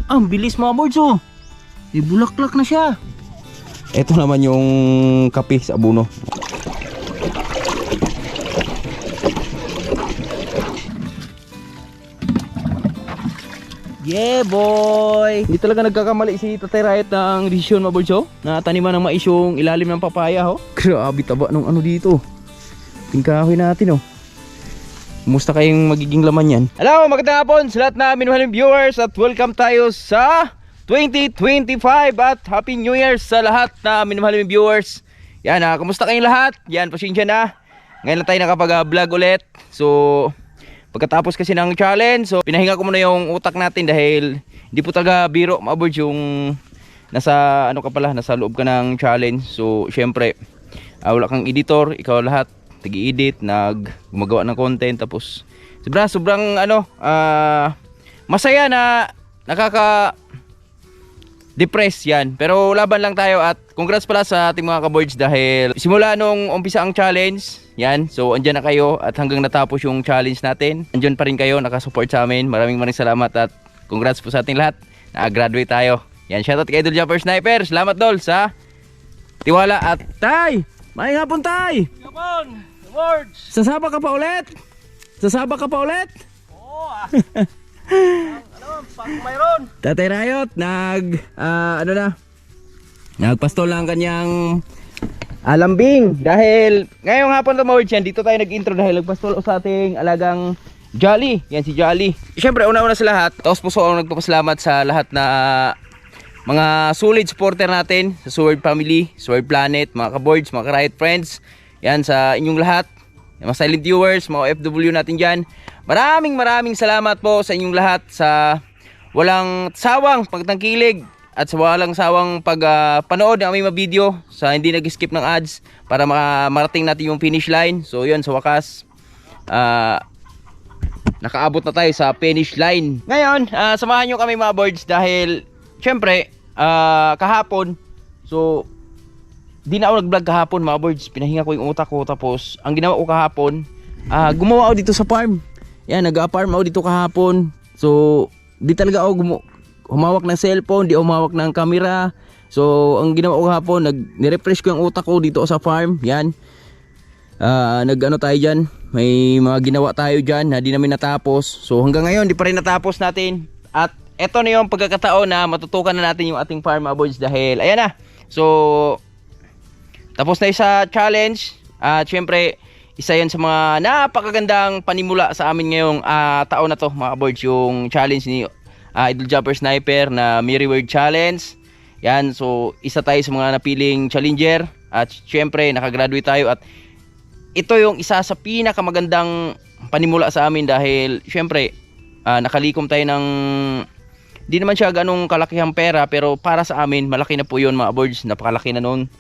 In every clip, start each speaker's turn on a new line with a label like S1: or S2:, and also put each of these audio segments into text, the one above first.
S1: Ang bilis mga boards oh. Bulaklak na siya.
S2: Ito naman yung kape sa abono.
S1: Yeah boy.
S2: Hindi talaga nagkakamali si Tatay Riot ng desisyon mga boards oh. Na taniman ng mais yung ilalim ng papaya oh. Grabe taba nung ano dito. Tingkahoy natin oh. Kumusta kayong magiging laman yan?
S1: Hello, magandang hapon sa lahat na minuhaling viewers at welcome tayo sa 2025 at Happy New Year sa lahat na minuhaling viewers. Yan, kumusta kayong lahat? Yan, pasensya na. Ngayon lang tayo nakapag-vlog ulit. So, pagkatapos kasi ng challenge, so pinahinga ko muna yung utak natin dahil hindi po talaga biro ma-aboard yung nasa ano ka pala, nasa loob ka ng challenge. So, syempre, wala kang editor, ikaw lahat nag-i-edit, gumagawa ng content, tapos sobrang ano, masaya na nakaka-depress yan. Pero laban lang tayo at congrats pala sa ating mga kaboards dahil simula nung umpisa ang challenge, yan, so andyan na kayo at hanggang natapos yung challenge natin, andyan pa rin kayo, nakasupport sa amin. Maraming salamat at congrats po sa ating lahat, na-graduate tayo. Yan, shoutout kay Idol Jumper Sniper, salamat Dol sa tiwala at Tay! May hapon Tay!
S3: Hapon! Words.
S1: Sasaba ka pa ulit? Sasaba ka pa ulit?
S3: Oo pag mayroon.
S1: Tatay Riot, nagpastol lang kanyang lambing. Dahil ngayong hapon na mga yan, dito tayo nag-intro dahil nagpastol sa ating alagang Jolly. Yan si Jolly. Siyempre, una-una sa lahat, taos puso ako nagpapasalamat sa lahat na mga solid supporter natin sa Sword Family, Sword Planet, mga kaboards, mga ka-Riot friends. Yan sa inyong lahat, mga silent viewers, mga OFW natin dyan. Maraming salamat po sa inyong lahat sa walang sawang pagtangkilig at sa walang sawang pagpanood ng aming mga video, sa hindi nag-skip ng ads para marating natin yung finish line. So yun, sa wakas nakaabot na tayo sa finish line. Ngayon, samahan nyo kami mga boards dahil syempre kahapon, so di na ako nag-vlog kahapon mga boards, pinahinga ko yung utak ko. Tapos ang ginawa ko kahapon, gumawa ako dito sa farm. Yan, nag-farm ako dito kahapon. So di talaga ako humawak ng cellphone, di humawak ng camera. So ang ginawa ko kahapon, ni-refresh ko yung utak ko dito sa farm. Yan, nag-ano tayo dyan, may mga ginawa tayo dyan na di namin natapos. So hanggang ngayon di pa rin natapos natin. At eto na yung pagkakataon na matutukan na natin yung ating farm mga boards dahil ayan na. So tapos na sa challenge. At syempre, isa yan sa mga napakagandang panimula sa amin ngayong taon na to mga boards, yung challenge ni Idol Jumper Sniper na Merry Word Challenge. Yan, so isa tayo sa mga napiling challenger. At syempre, nakagraduate tayo. At ito yung isa sa pinakamagandang panimula sa amin dahil syempre, nakalikom tayo ng di naman siya ganong kalakihang pera, pero para sa amin, malaki na po yun mga boards. Napakalaki na nun.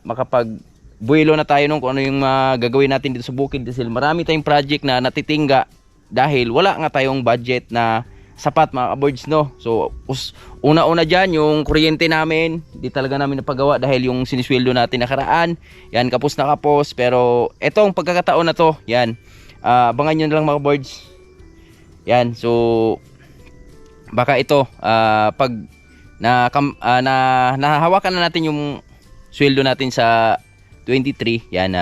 S1: Makapag-buelo na tayo nung kung ano yung gagawin natin dito sa bukid dahil marami tayong project na natitingga dahil wala nga tayong budget na sapat mga kaboards, no. So una-una dyan yung kuryente namin, di talaga namin napagawa dahil yung sinisweldo natin nakaraan, yan kapos na kapos. Pero etong pagkakataon na to, yan, abangan nyo na lang mga kaboards. Yan, so baka ito pag nahahawakan na natin yung sweldo natin sa 23, yan,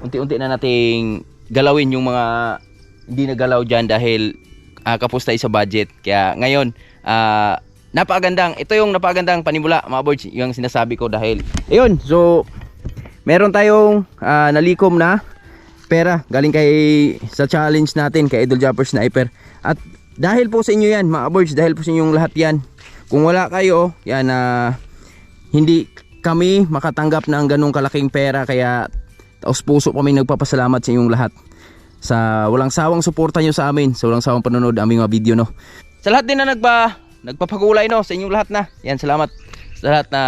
S1: unti-unti na nating galawin yung mga hindi nagalaw dyan dahil kapos tayo sa budget. Kaya ngayon, ito yung napakagandang panimula mga boards, yung sinasabi ko dahil ayun, so meron tayong nalikom na pera galing sa challenge natin kay Idol Jumper Sniper. At dahil po sa inyo yan mga boards, dahil po sa inyong lahat yan, kung wala kayo yan, hindi kami makatanggap ng ganong kalaking pera. Kaya taos puso kami nagpapasalamat sa inyong lahat sa walang sawang suporta nyo sa amin, sa walang sawang panonood ng aming mga video, no. Sa lahat din na nagpapagulay, no, sa inyong lahat na yan, salamat sa lahat na,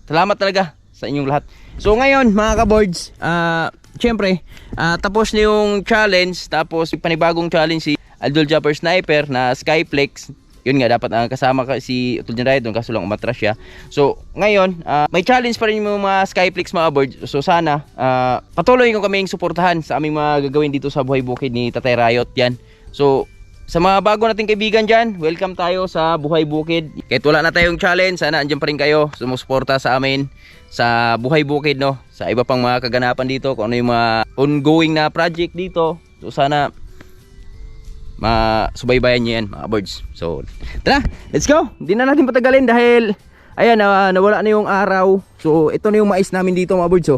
S1: salamat talaga sa inyong lahat. So ngayon mga kaboards, syempre tapos na yung challenge, tapos panibagong challenge si Idol Jumper Sniper na Skyflex. Yun nga, dapat kasama si Utol Niya Riot doon, kaso lang umatras siya. So ngayon, may challenge pa rin yung mga Skyflex mga board. So sana patuloy ko kaming suportahan sa aming mga gagawin dito sa buhay bukid ni Tatay Riot. Yan. So sa mga bago nating kaibigan dyan, welcome tayo sa Buhay Bukid. Kahit wala na tayong challenge, sana andyan pa rin kayo sumusuporta sa amin sa Buhay Bukid, no? Sa iba pang mga kaganapan dito, kung ano yung mga ongoing na project dito. So sana masubaybayan nyo yan mga birds. So tara, let's go. Hindi na natin patagalin dahil ayan, nawala na yung araw. So ito na yung mais namin dito mga birds.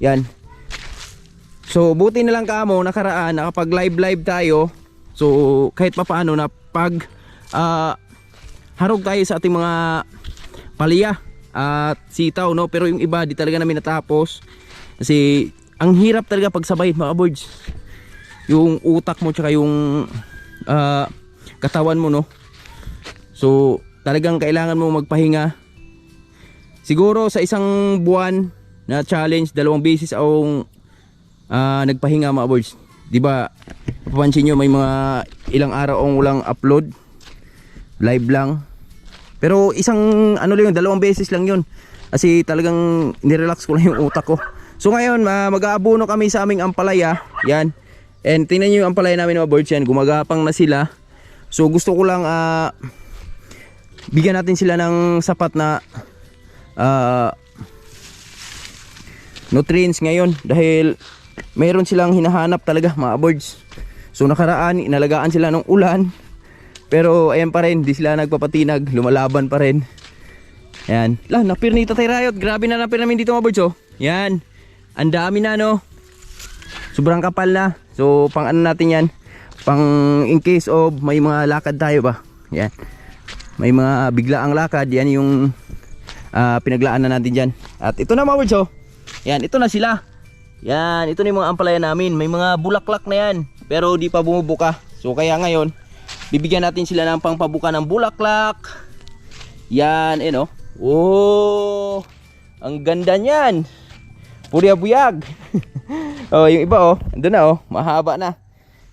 S1: Yan. So buti na lang kamo nakaraan nakapag live tayo. So kahit papaano na pag harog tayo sa ating mga palya at sitaw, no? Pero yung iba di talaga namin natapos kasi ang hirap talaga pagsabay mga birds. Yung utak mo tsaka yung katawan mo, no? So talagang kailangan mo magpahinga. Siguro sa isang buwan na challenge, 2 beses akong nagpahinga mga birds. Diba papansin nyo may mga ilang araw akong walang upload, live lang. Pero isang ano lang yun, 2 beses lang yun. Kasi talagang nirelax ko lang yung utak ko. So ngayon mag-aabono kami sa aming ampalaya. Yan. And tingnan nyo yung ampalaya namin mga birds yan, gumagapang na sila. So gusto ko lang bigyan natin sila ng sapat na nutrients ngayon dahil mayroon silang hinahanap talaga mga birds. So nakaraan inalagaan sila ng ulan, pero ayan pa rin, di sila nagpapatinag, lumalaban pa rin. Ayan, napir ni Tatay Riot. Grabe na napir namin dito mga birds. Yan, ang dami na, no? Sobrang kapal na. So pang ano natin yan, pang in case of may mga lakad tayo ba. Yan, may mga biglaang lakad, yan yung pinaglaan na natin dyan. At ito na mga birds. Yan, ito na sila. Yan, ito na yung mga ampalaya namin. May mga bulaklak na yan, pero di pa bumubuka. So kaya ngayon bibigyan natin sila ng pangpabuka ng bulaklak. Yan, no? Oh, ang ganda niyan. Purya-buyag. Oh, yung iba andun na mahaba na.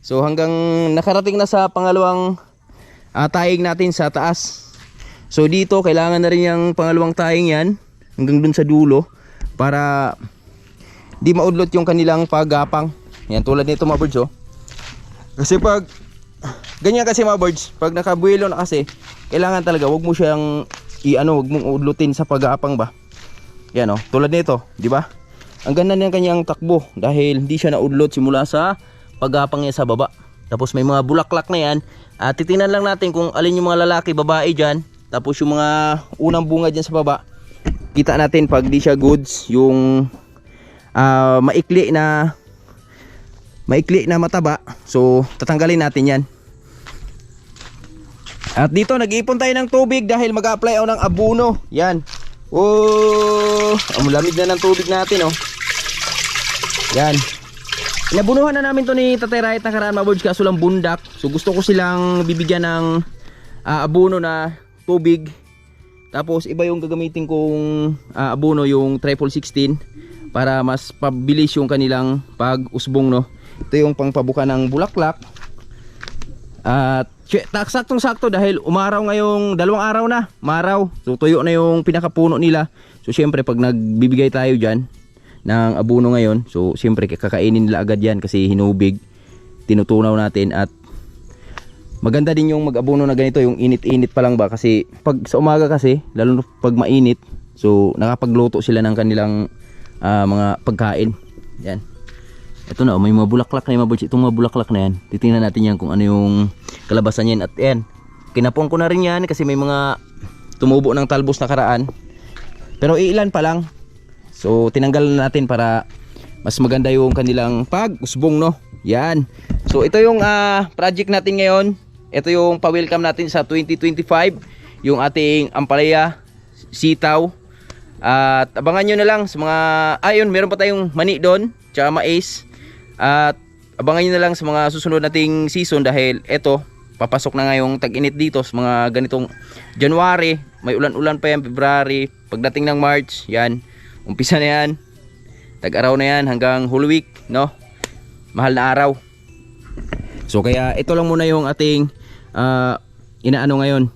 S1: So hanggang nakarating na sa pangalawang taing natin sa taas. So dito kailangan na rin yung pangalawang taing yan hanggang dun sa dulo para di maudlot yung kanilang paggapang. Yan, tulad nito mga birds. Kasi pag ganyan kasi mga birds, pag nakabuelo na kasi, kailangan talaga wag mo siyang wag mong udlutin sa paggapang ba. Yan, tulad nito, di ba? Ang ganda ng kanyang takbo dahil hindi siya naudlot simula sa paggapang niya sa baba. Tapos may mga bulaklak na yan. At titingnan lang natin kung alin yung mga lalaki, babae dyan. Tapos yung mga unang bunga dyan sa baba, kita natin pag di siya goods, yung maikli na mataba. So tatanggalin natin yan. At dito nag-iipon tayo ng tubig dahil mag-a-apply ako ng abono. Yan. Oh, ang lamig na ng tubig natin, Yan. Inabunuhan na namin to ni Tatay Riot nakaraan mga birds, kaso lang bundak. So gusto ko silang bibigyan ng abono na tubig. Tapos iba yung gagamitin kong abono, yung 1616, para mas pabilis yung kanilang pag-usbong, no. Ito yung pangpabuka ng bulaklak. At saktong-sakto dahil umaraw ngayong 2 araw na, umaraw. So tuyo na yung pinakapuno nila. So syempre pag nagbibigay tayo dyan ng abono ngayon, so syempre kakainin nila agad yan kasi hinubig, tinutunaw natin. At maganda din yung mag-abono na ganito, yung init-init pa lang ba, kasi pag sa umaga kasi, lalo pag mainit, so nakapagluto sila ng kanilang mga pagkain. Yan. Ito na, may mga bulaklak na yung mga birds. Itong mga bulaklak na yan, titingnan natin yan kung ano yung kalabasan yan. At yan, kinapong ko na rin yan kasi may mga tumubo ng talbos na karaan, pero ilan pa lang. So tinanggal na natin para mas maganda yung kanilang pag-usbong, no. Yan. So ito yung project natin ngayon. Ito yung pa-welcome natin sa 2025, yung ating ampalaya, sitaw. At abangan nyo na lang sa mga ayun, meron pa tayong mani doon, tsaka mais. At abangan nyo na lang sa mga susunod nating season dahil eto, papasok na ngayong tag-init dito sa mga ganitong January. May ulan-ulan pa yan, February. Pagdating ng March, yan, umpisa na yan, tag-araw na yan hanggang whole week, no? Mahal na araw. So kaya ito lang muna yung ating inaano ngayon,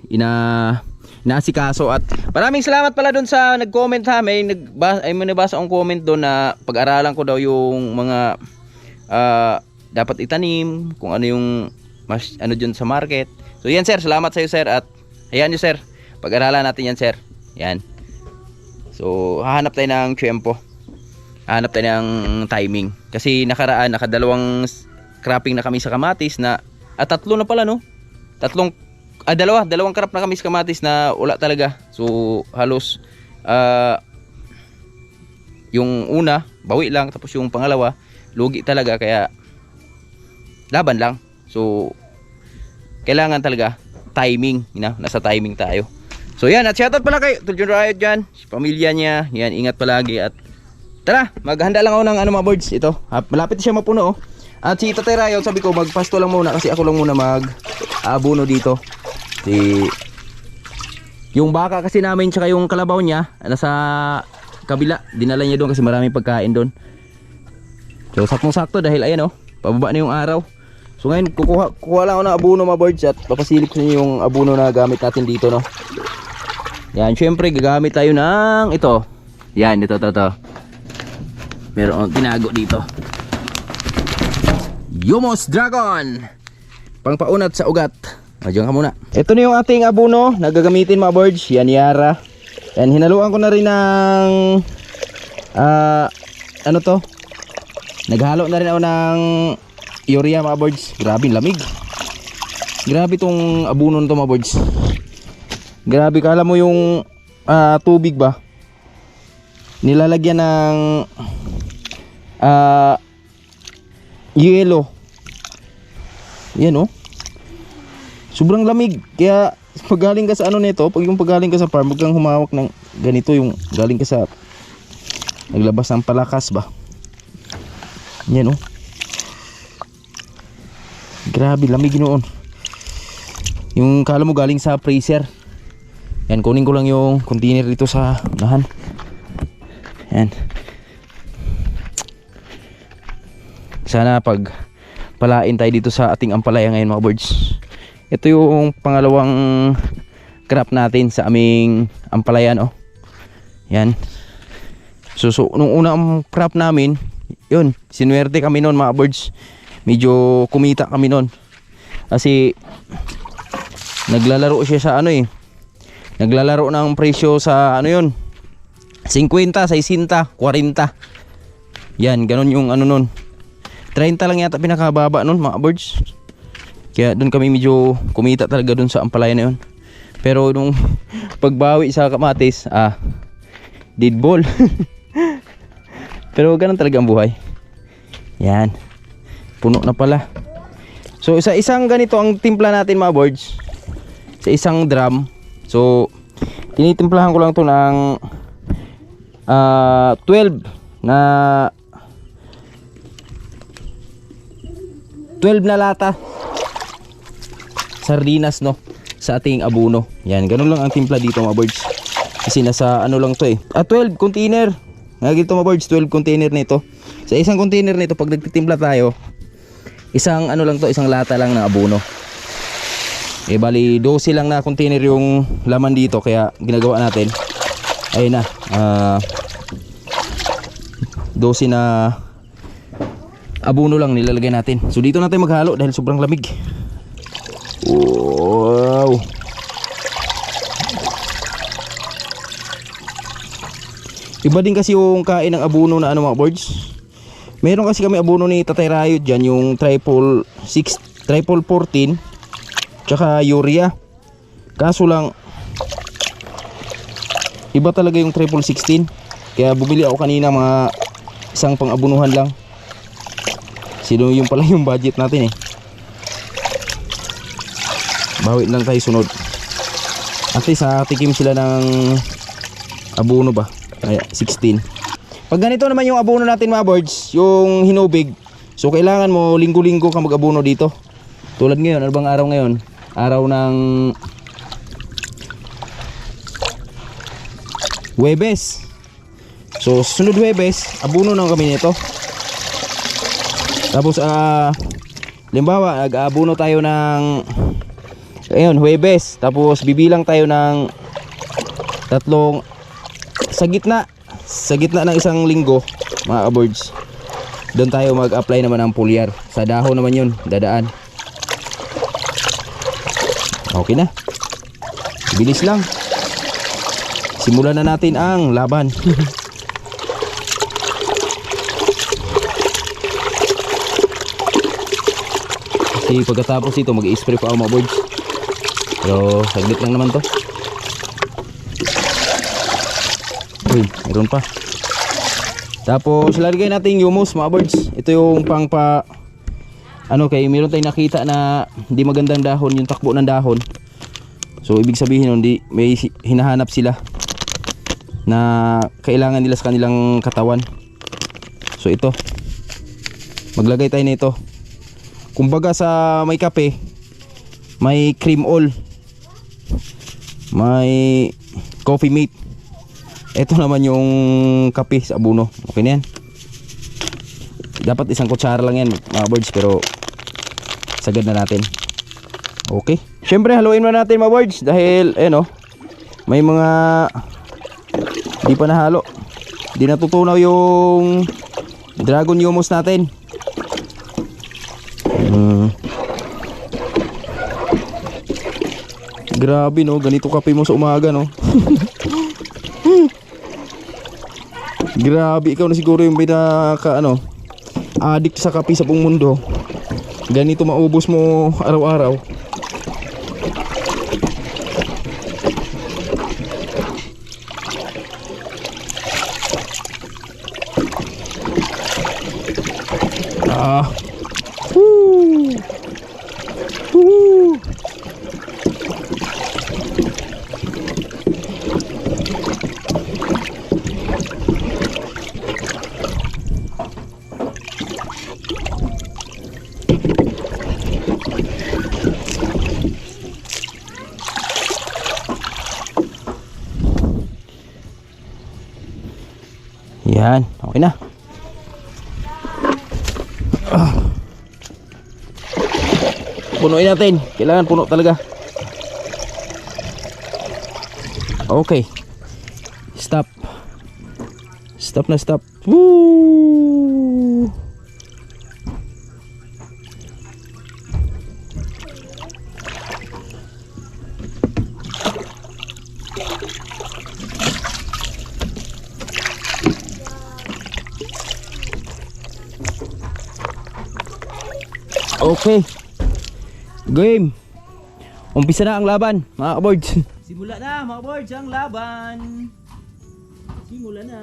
S1: inaasikaso. At maraming salamat pala doon sa nag-comment ha. May nabasa akong comment doon na pag-aralan ko daw yung mga dapat itanim, kung ano yung mas ano dyan sa market. So yan sir, salamat sa iyo sir, at ayan nyo sir, pag-aralan natin yan sir. Yan. So hahanap tayo ng tiyempo, hahanap tayo ng timing, kasi nakaraan nakadalawang cropping na kami sa kamatis na tatlo na pala, no? Dalawang crop na kami sa kamatis na wala talaga. So halos yung una bawi lang, tapos yung pangalawa lugi talaga, kaya laban lang. So kailangan talaga timing, nasa timing tayo. So yan, at shoutout pala kay Tuljon Riot dyan, pamilya niya, yan, ingat palagi. At tara, maghanda lang ako ng mga birds. Ito, malapit siya mapuno, oh. At si Tatay Riot, sabi ko magpasto lang muna, kasi ako lang muna mag-abuno dito. Yung baka kasi namin tsaka yung kalabaw niya nasa kabila, dinala niya doon kasi maraming pagkain doon. So saktong sakto dahil ayan, oh, pababa na yung araw. So ngayon kukuha lang ako ng abuno mga birds, at papasilip sa inyo yung abuno na gamit natin dito, no. Yan, syempre gagamit tayo ng ito. Yan, ito. Meron tinago dito. Yumos Dragon, pangpaunat sa ugat. Diyan ka muna. Ito na yung ating abuno na gagamitin mga birds. Yan, Yara. Yan, hinaluan ko na rin ng ano to, naghalo na rin ako ng urea mga birds. Grabe lamig. Grabe tong abuno nito mga birds. Grabe, kala mo yung tubig ba, nilalagyan ng yelo. Yan, oh. Sobrang lamig. Kaya pag galing ka sa ano nito, pag galing ka sa farm, huwag kang humawak ng ganito, yung galing ka sa naglabas ng palakas ba. Yan, oh. Grabe lamig noon. Yung kala mo galing sa freezer. Yan, kunin ko lang yung container dito sa unahan. Yan. Sana pag palain tayo dito sa ating ampalaya ngayon mga birds. Ito yung pangalawang crop natin sa aming ampalaya, no. Yan. So nung unang crop namin, yun, sinuwerte kami noon mga birds. Medyo kumita kami noon. Kasi naglalaro siya sa ano, naglalaro ng presyo sa ano yun, 50, 60, 40. Yan, ganun yung ano nun. 30 lang yata pinakababa nun mga birds. Kaya dun kami medyo kumita talaga dun sa ampalaya na yun. Pero nung pagbawi sa kamatis, dead ball. Pero ganun talaga ang buhay. Yan, puno na pala. So sa isang ganito ang timpla natin mga birds, sa isang drum. So tinitimplahan ko lang to ng 12 na lata sardinas, no, sa ating abuno. Yan, ganun lang ang timpla dito mga birds. Kasi nasa ano lang to 12 container. Nga dito mga birds, 12 container nito. Sa isang container nito pag nagtitimpla tayo, isang ano lang to, isang lata lang na abuno. Bali 12 lang na container yung laman dito, kaya ginagawa natin, ayun na, 12 na abuno lang nilalagay natin. So dito natin maghalo dahil sobrang lamig. Wow. Iba din kasi yung kain ng abuno na ano mga birds. Meron kasi kami abuno ni Tatay Riot dyan, yung triple 14 tsaka urea. Kaso lang iba talaga yung triple 16. Kaya bumili ako kanina mga isang pang-abunuhan lang. Sino yung pala yung budget natin Bawi lang tayo sunod. At least tikim sila ng abuno ba. Kaya 16. Pag ganito naman yung abuno natin mga birds, yung hinubig, so kailangan mo linggo-linggo ka mag-abuno dito. Tulad ngayon, ano bang araw ngayon? Araw ng Huwebes. So sunod Huwebes, abuno na kami nito. Tapos limbawa, nag-abuno tayo ng ayun, Huwebes. Tapos bibilang tayo ng tatlong sa gitna ng isang linggo mga birds. Doon tayo mag-apply naman ng foliar. Sa dahon naman yun dadaan.
S2: Okay na. Bilis lang. Simulan na natin ang laban. Kasi pagkatapos ito mag-i-spray pa ako mga boards. Pero saglit lang naman to. Uy, meron pa. Tapos lalagay natin yung humus mga boards. Ito yung kay meron tayong nakita na hindi magandang dahon, yung takbo ng dahon. So ibig sabihin nun, may hinahanap sila na kailangan nila sa kanilang katawan. So ito, maglagay tayo nito. Kumbaga sa may kape, may cream oil, may coffee mate. Ito naman yung kape sa abono. Okay na yan. Dapat isang kutsara lang yan mga birds, pero sagad na natin. Okay. Syempre haluin mo natin mga birds dahil may mga di pa nahalo. Di natutunaw yung dragon humus natin. Grabe no, ganito kape mo sa umaga no. Grabe, ikaw na siguro yung addict sa kape sa buong mundo. Ganito maubos mo araw-araw. Yan, okay na. Punuin natin. Kailangan puno talaga. Okay. Stop. Stop na stop. Woo! Okay. Game. Umpisa na ang laban, mga kaboards.
S1: Simula na mga boards ang laban. Simula na.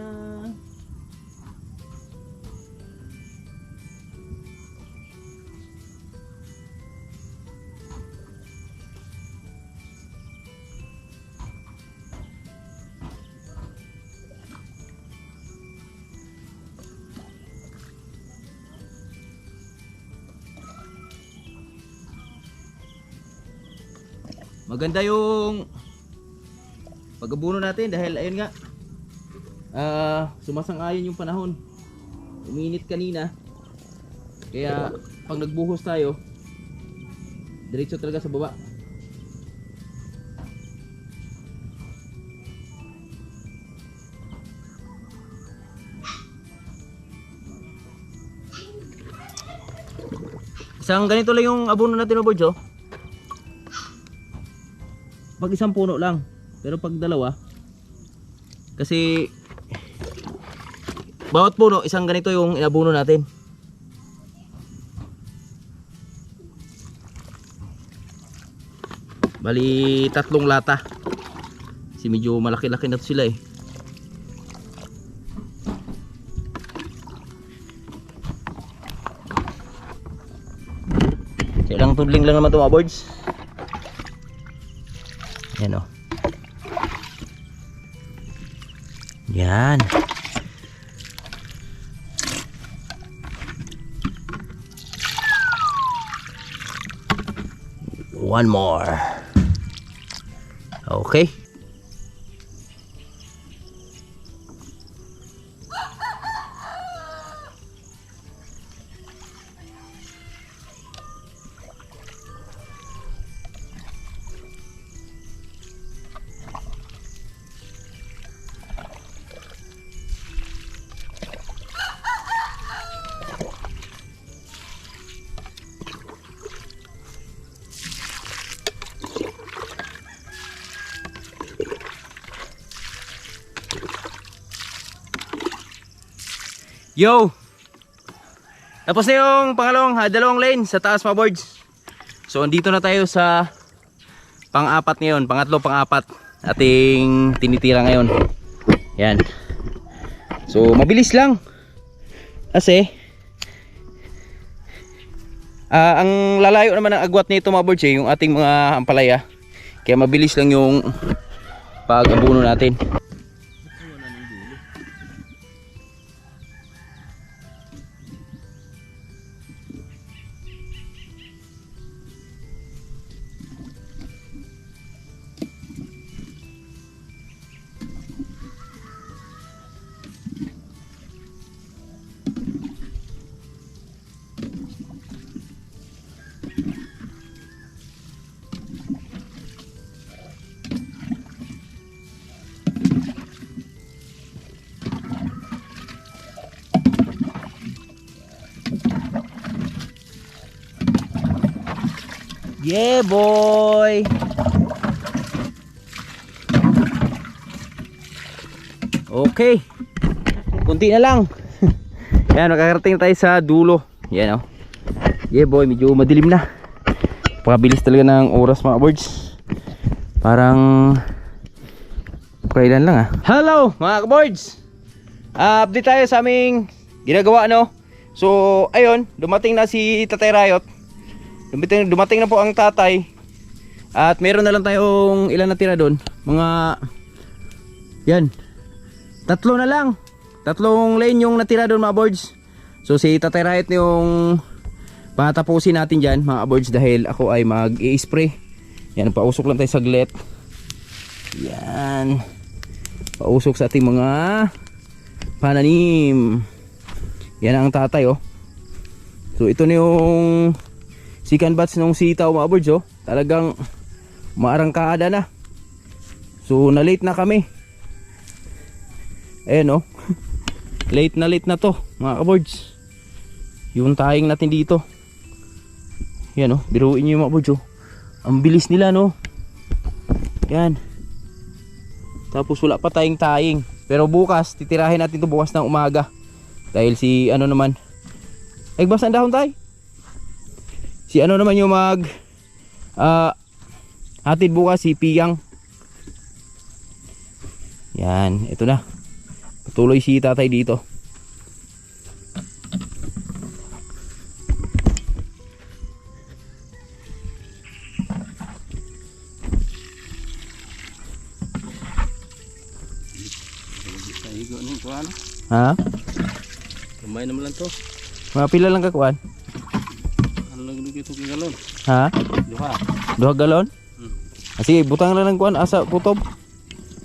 S1: Maganda yung pag-abuno natin dahil ayun nga, sumasang-ayon yung panahon. Uminit kanina, kaya pag nagbuhos tayo diretso talaga sa baba. Isang ganito lang yung abono natin, boards, oh. Pag isang puno lang, pero pag dalawa, kasi bawat puno isang ganito yung inabuno natin. Bali 3 lata, kasi medyo malaki-laki na sila eh. So, ilang tudling lang naman ito mga boards. Yan o. Yan. One more. Okay. Yo! Tapos na yung dalawang lane sa taas mga boards. So andito na tayo sa pang-apat ngayon, pang-apat ating tinitira ngayon. Yan. So mabilis lang. Kasi ang lalayo naman ng agwat nito mga boards yung ating mga ampalaya. Kaya mabilis lang yung pag-abuno natin. Yeah boy. Okay. Kunti na lang. Yan, makakarating tayo sa dulo. Yan oh. Yeah boy, medyo madilim na. Pakabilis talaga ng oras mga boards. Parang kailan lang ah. Hello mga boards. Update tayo sa aming ginagawa no. So ayun, dumating na si Tatay Riot. Dumating na po ang tatay. At meron na lang tayong ilan na tira doon. Mga yan. 3 na lang. 3 lane yung natira doon mga boards. So si Tatay Riot yung patapusin natin dyan mga boards. Dahil ako ay mag-i-spray. Yan, pausok lang tayo saglit. Yan. Pausok sa ating mga pananim. Yan ang tatay oh. So ito na yung second batch nung sitaw mga boards oh. Talagang maarangkada na. So na late na kami. Ayan oh. Late na to mga boards. Yung tahing natin dito. Yan oh, biruin nyo yung mga boards oh. Ang bilis nila no. Yan. Tapos wala pa tayong tahing. Pero bukas, titirahin natin to bukas ng umaga. Dahil si ano naman. Egbas ang dahon tayo. Si ano naman yung hatid bukas, si Piyang. Yan, ito na. Patuloy si tatay dito. Ha?
S3: Kamay naman lang to.
S1: Mga pila lang kakuan?
S3: Ano lang dito kay galon?
S1: Ha?
S3: Duha.
S1: 2 galon? Sige, butang lang ng kuan asa kutob.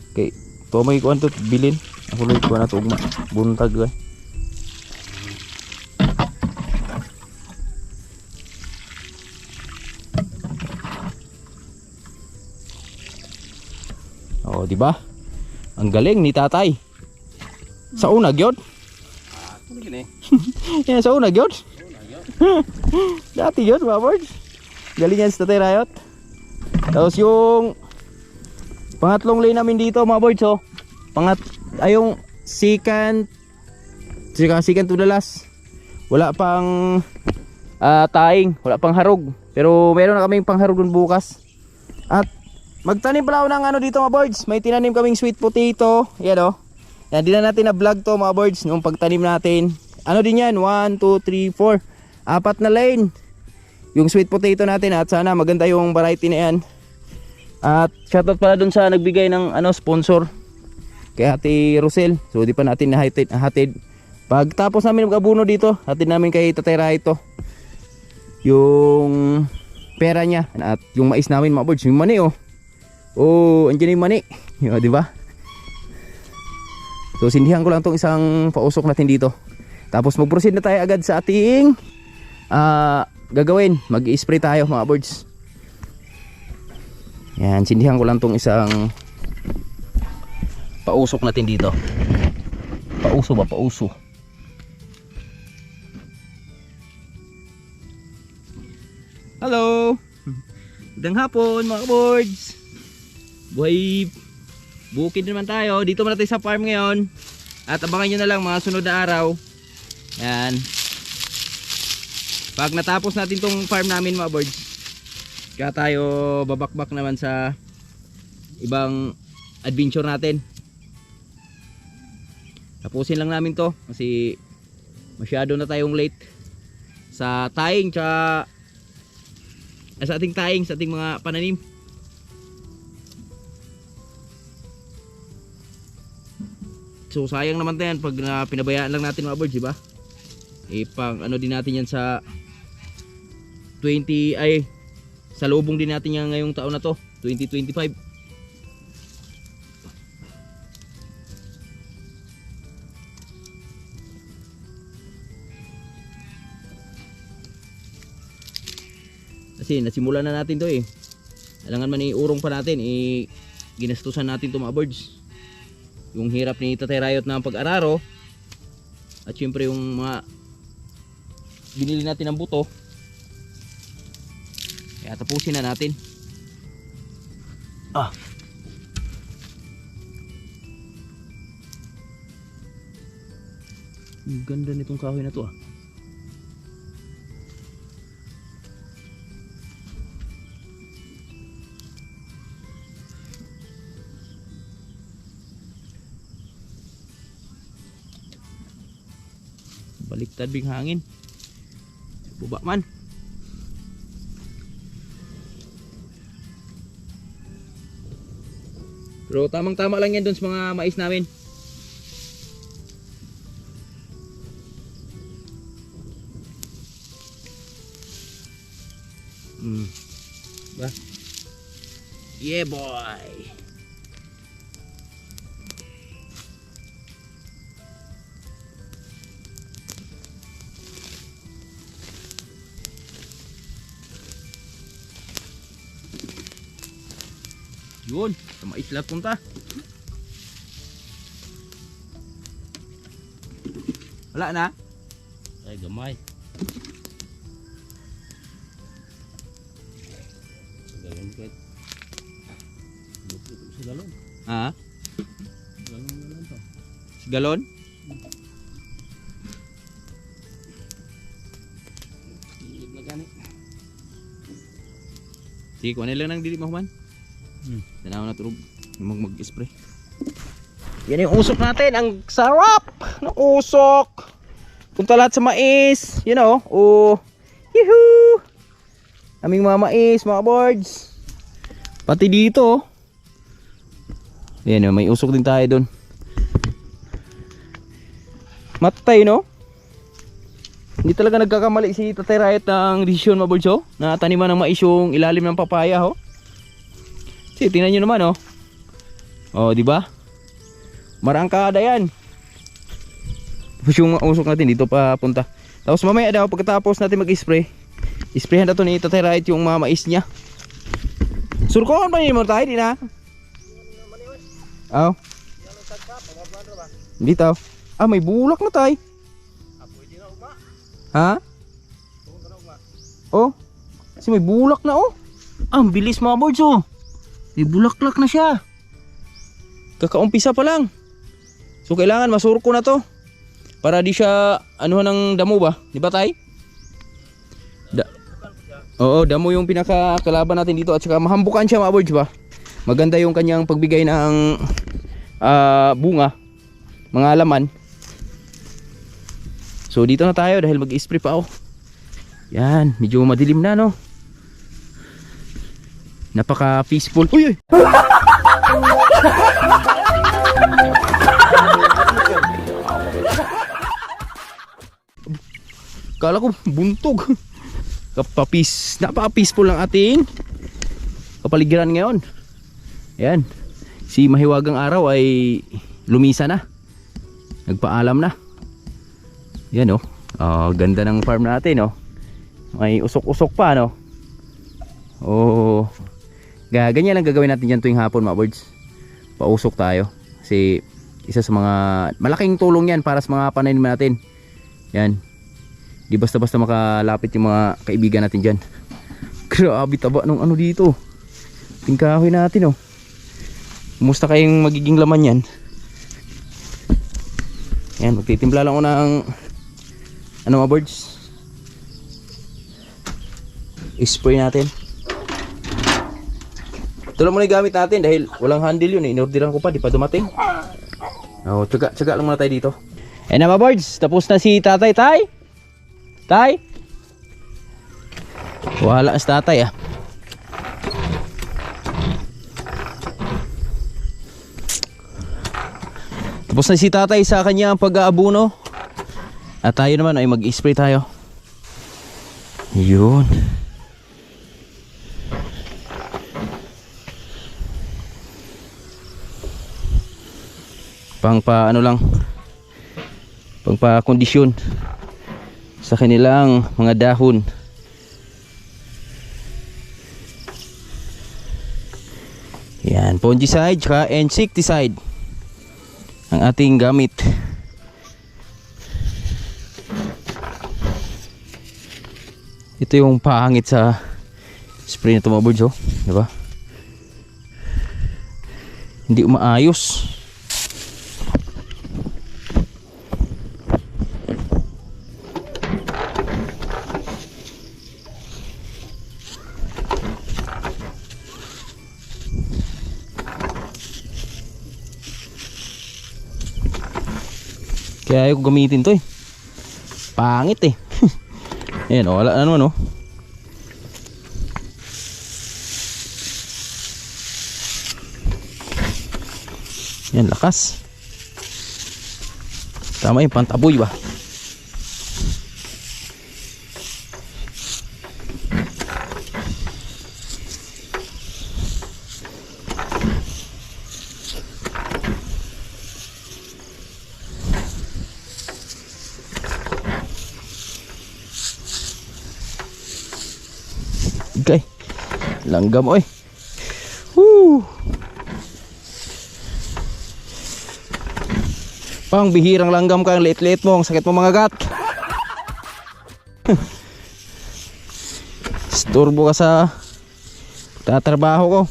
S1: Okay, to may kuan to bilin. Ako lang kuan na to ugma. Buntag ba. Oh, di ba? Ang galing ni tatay. Sa una gyud.
S3: Ano gini?
S1: Yan sa una gyud. Dati yun mga boards. Galing yan sa Tatay Riot. Tapos yung pangatlong lane namin dito mga boards oh. Yung second to the last. Wala pang taing, wala pang harog. Pero meron na kaming pangharog dun bukas. At magtanim pala ako ng ano dito mga boards. May tinanim kaming sweet potato. Yan oh. Yan, di na natin na vlog to mga boards nung pagtanim natin. Ano din yan? 1, 2, 3, 4. 4 na lane yung sweet potato natin. At sana maganda yung variety na yan. At shoutout pala dun sa nagbigay ng sponsor kay Ate Rosel. So di pa natin nahatid. Pag tapos namin mag-abuno dito, hatid namin kay Tatay Raito yung pera niya. At yung mais namin mga boards, yung mani oh. Oh, andyan yung mani. Di ba? So sindihan ko lang tong isang pausok natin dito. Tapos mag-proceed na tayo agad sa ating gagawin. Mag-i-spray tayo mga boards. Yan, sindihan ko lang tong isang pausok natin dito. Pauso ba? Pauso. Hello! Magandang hapon mga boards. Buhay bukid naman tayo. Dito muna tayo sa farm ngayon. At abangan nyo na lang mga sunod na araw.
S2: Yan. Pag natapos natin tong farm namin mga birds, kaya tayo babakbak naman sa ibang adventure natin. Tapusin lang namin to kasi masyado na tayong late sa taing tsaka sa ating taing, sa ating mga pananim. So sayang naman tayo pag pinabayaan lang natin mga birds, diba? Pang ano din natin yan sa 20 ay sa lubong din natin yan ngayong taon na to, 2025. Kasi nasimulan na natin to Alangan man iurong pa natin, ginastusan natin to mga birds. Yung hirap ni Tatay Rayot na pag-araro, at syempre yung mga binili natin ng buto, kaya tapusin na natin. Ang ganda nitong kahoy na to Baliktad bing hangin. Buba man. Pero tamang tama lang yan dun sa mga mais namin. Ba? Yeah boy. Yun, sa mais lahat punta. Wala na?
S3: Ay, gamay. Sa galon kahit. Sa galon.
S2: Ha?
S3: Galon na lang to.
S2: Sa galon?
S3: Iib na gani.
S2: Sige, kuha nila ng dili mahuman. Tanaw na turog mag-spray. Yan yung usok natin. Ang sarap ng usok. Punta lahat sa mais. You know. Oh. Yuhuu. Aming mga mais, mga birds. Pati dito. Yan may usok din tayo dun. Matay no. Hindi talaga nagkakamali si Tatay Rayot ng desisyon mga birds na taniman ng mais yung ilalim ng papaya tingnan nyo naman di ba? Marangkada yan. Tapos yung usok natin dito pa punta. Tapos mamaya daw pagkatapos natin mag-spray, isprayhan na to ni Tatay Rayot yung mga mais niya. Surkoon pa niyo mo tayo di na? Dito. May bulak na tayo. Ha? Kasi may bulak na ang bilis mga birds may bulaklak na siya. Kakaumpisa pa lang. So kailangan masurko na to para di siya anuhan ng damo ba? Di ba tay? Oo, damo yung pinakakalaban natin dito at saka mahambukan siya mga birds ba? Maganda yung kanyang pagbigay ng bunga, mga laman. So dito na tayo dahil mag-spray pa Yan, medyo madilim na no. Napaka peaceful. Uy! Kala ko buntog. Napaka-peaceful lang ating kapaligiran ngayon. Ayan. Si mahiwagang araw ay lumisa na. Nagpaalam na. Yan ganda ng farm natin May usok-usok pa ganyan lang gagawin natin dyan tuwing hapon mga birds. Pausok tayo. Kasi isa sa mga malaking tulong yan para sa mga pananim natin. Yan. Di basta-basta makalapit yung mga kaibigan natin dyan. Grabe taba nung dito. Tingkahoy natin Kumusta kayong magiging laman yan? Yan, magtitimpla lang ako ng Ano mga birds? I-spray natin. Ito lang muna yung gamit natin dahil walang handle yun eh. Inorderan ko pa, di pa dumating. Oh, tsaga lang muna tayo dito. Eh na mga birds, tapos na si tatay. Tay? Wala si tatay ah. Tapos na si tatay sa kanyang pag-aabuno. At tayo naman ay mag-spray tayo. Yun. Pang pa-kondisyon sa kanilang mga dahon. Yan, fungicide tsaka insecticide ang ating gamit. Ito yung pahangit sa spray na mga birds, oh, diba? Hindi umaayos. Kaya ayaw ko gamitin to eh. Pangit eh. Ayan, wala na naman oh. Yan, lakas. Tama yung pantaboy ba? Okay. Langgam oy. Woo. Pang bihirang langgam ka, ang liit-liit mo, ang sakit mo mga gat. Istorbo ka sa tatrabaho ko.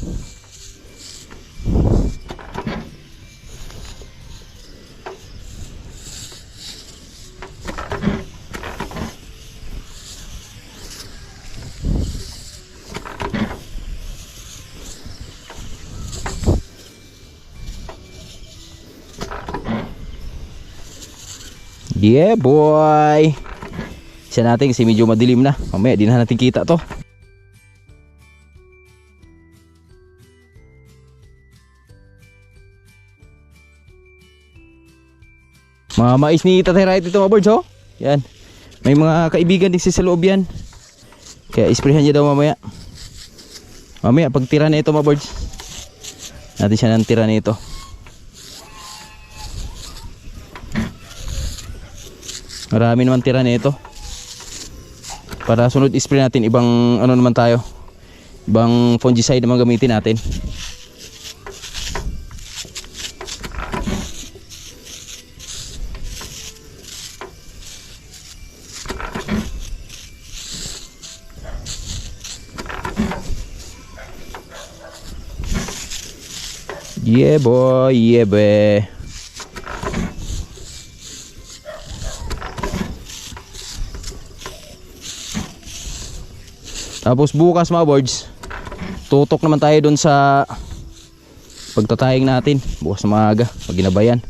S2: Yeah boy. Isa natin kasi medyo madilim na. Mamaya di na natin kita to. Mga mais ni Tatay Right ito mga birds oh. Yan. May mga kaibigan din sa loob yan. Kaya isprayhan niya daw mamaya. Mamaya pag tira na ito mga birds, natin siya ng tira na ito. Marami naman tira nito. Para sunod spray natin ibang ano naman tayo. Ibang fungicide naman gamitin natin. Yeah boy, yeah boy. Tapos bukas mga birds, tutok naman tayo doon sa pagtatayang natin. Bukas na maaga, pag ginabayan.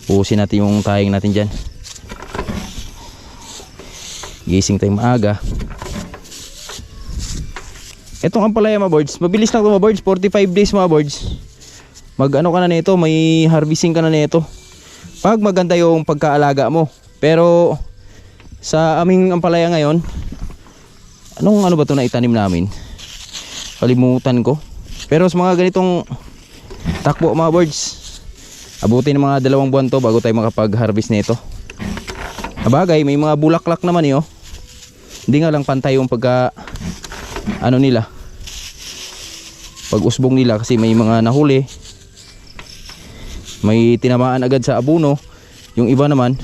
S2: Pusin natin yung tayang natin dyan. Gising tayong maaga. Etong ampalaya mga birds, mabilis lang ito mga birds, 45 days mga birds. Mag ano ka na nito, may harvesting ka na nito. Pag maganda yung pagkaalaga mo. Pero sa aming ampalaya ngayon, ano ba ito na itanim namin? Kalimutan ko. Pero sa mga ganitong takbo mga birds, abutin ng mga 2 buwan to bago tayo makapag-harvest nito. Abagay, may mga bulaklak naman eh oh. Hindi nga lang pantay yung pagka ano nila, pag-usbong nila kasi may mga nahuli. May tinamaan agad sa abuno. Yung iba naman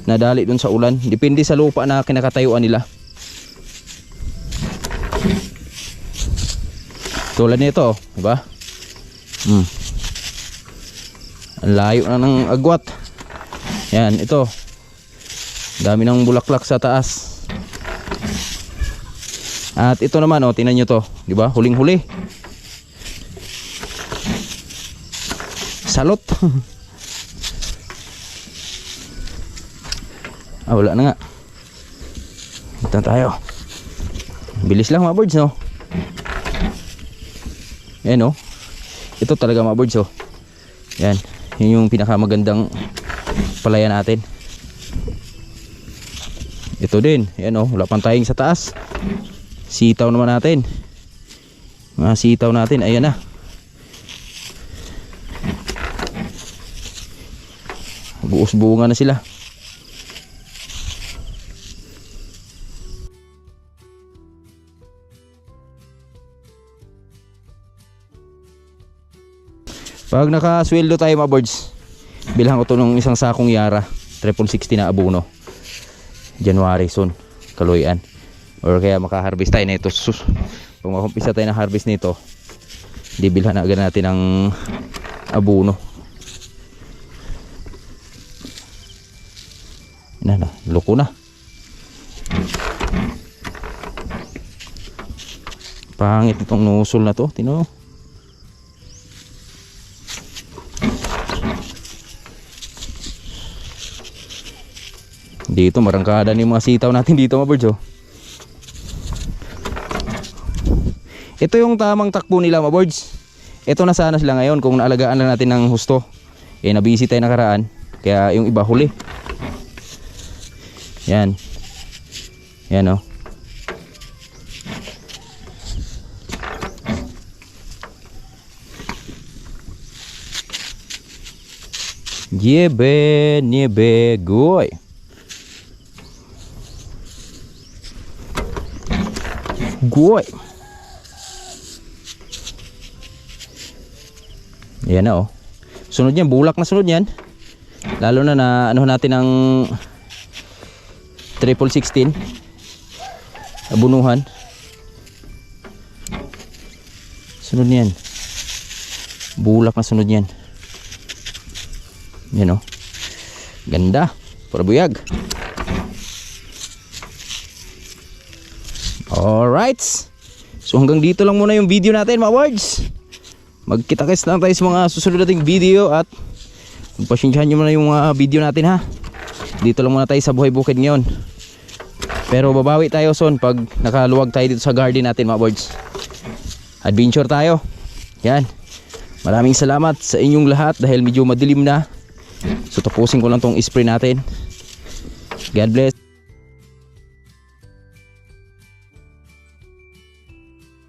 S2: nadali dun sa ulan. Depende sa lupa na kinakatayuan nila. Tulad nito, diba? Ang layo na ng agwat. Yan, ito. Dami ng bulaklak sa taas. At ito naman, oh, tingnan nyo to, di ba? Huling-huli. Salot. Wala na nga. Ito na tayo. Bilis lang mga birds, no? Yan, oh. Ito talaga mga birds, oh. Yan. Yun yung pinakamagandang palaya natin. Ito din. Yan, oh. Wala pang tayong sa taas. Sitaw naman natin. Mga sitaw natin. Ayan na. Buos bunga na sila. Pag nakasweldo tayo mga birds, bilhan ko to ng isang sakong Yara 6060 na abono. January soon, kaluyan. Or kaya makaharvest tayo nito. Kung makumpisa tayo ng harvest nito, di bilhan na agad natin ng abono. Na, loko na. Pangit itong nusol na to, tino. Dito marangkada ni mga sitaw natin dito mga birds, oh. Ito yung tamang takbo nila mga birds. Ito na sana sila ngayon kung naalagaan lang natin ng husto. Nabisi tayo nakaraan, kaya yung iba huli. Yan. Yan, oh. Yebe, niebe, goy. Goy. Yan na, oh. Sunod yan, bulak na sunod yan. Lalo na ano natin ng 6016 abunuhan. Sunod yan. Bulak na sunod yan. Yan, oh. Ganda. Para buyag. Alright. So hanggang dito lang muna yung video natin mga birds. Magkita-kits lang tayo sa mga susunod nating video. At pagpasensyahan nyo muna yung mga video natin, ha. Dito lang muna tayo sa buhay bukid ngayon. Pero babawi tayo soon pag nakaluwag tayo dito sa garden natin mga birds. Adventure tayo. Yan. Maraming salamat sa inyong lahat dahil medyo madilim na. So tapusin ko lang tong spray natin. God bless.